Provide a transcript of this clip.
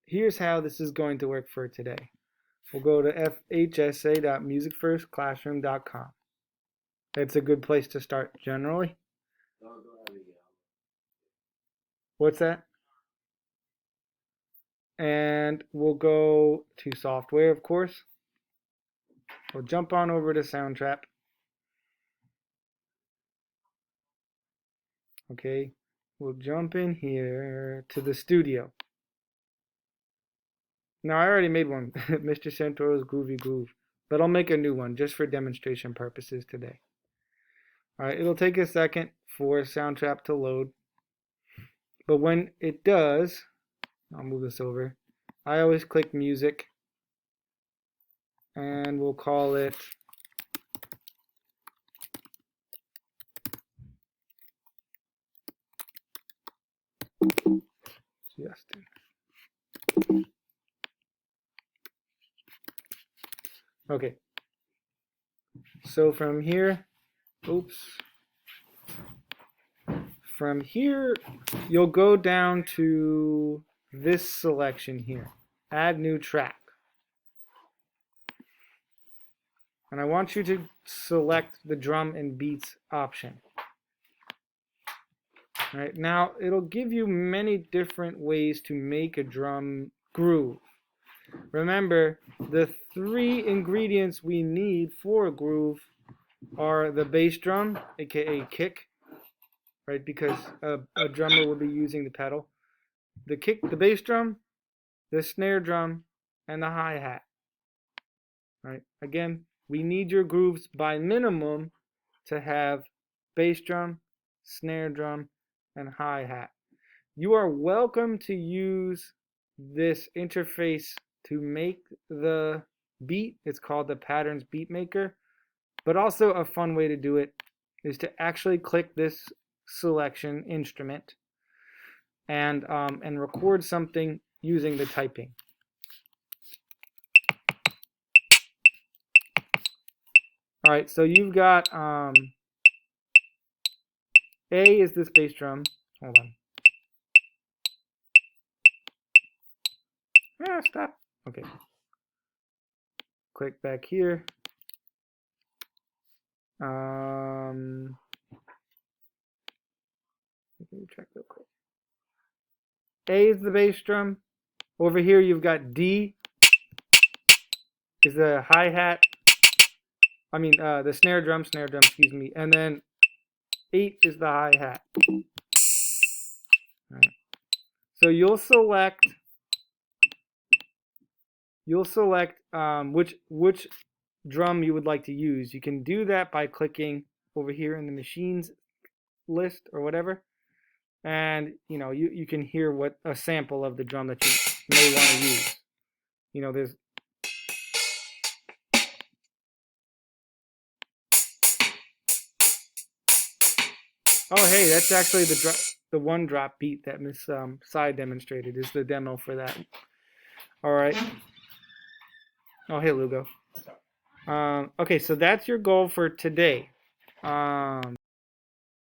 Here's how this is going to work for today. We'll go to fhsa.musicfirstclassroom.com. It's a good place to start generally. What's that? And we'll go to software, of course. We'll jump on over to Soundtrap. Okay, we'll jump in here to the studio. Now, I already made one, Mr. Santoro's Groovy Groove, but I'll make a new one just for demonstration purposes today. All right, it'll take a second for Soundtrap to load, but when it does, I'll move this over. I always click Music, and we'll call it Justin. Okay. So from here, from here, you'll go down to this selection here, Add New Track. And I want you to select the drum and beats option. All right, now it'll give you many different ways to make a drum groove. Remember, the 3 ingredients we need for a groove are the bass drum, aka kick, right? Because a drummer will be using the pedal. The kick, the bass drum, the snare drum, and the hi-hat. Right? Again, we need your grooves by minimum to have bass drum, snare drum, and hi-hat. You are welcome to use this interface to make the beat. It's called the Patterns Beat Maker. But also a fun way to do it is to actually click this selection instrument and record something using the typing. All right, so you've got A is this bass drum. Hold on. Ah, stop. Okay. Click back here. Let me check real quick. A is the bass drum. Over here you've got D is the hi-hat. I mean the snare drum, excuse me. And then 8 is the hi-hat. Right. So you'll select which drum you would like to use. You can do that by clicking over here in the machines list or whatever, and you can hear what a sample of the drum that you may want to use. There's oh hey, that's actually the one drop beat that Miss Sai demonstrated. Is the demo for that. All right. Oh hey Lugo. Okay, so that's your goal for today.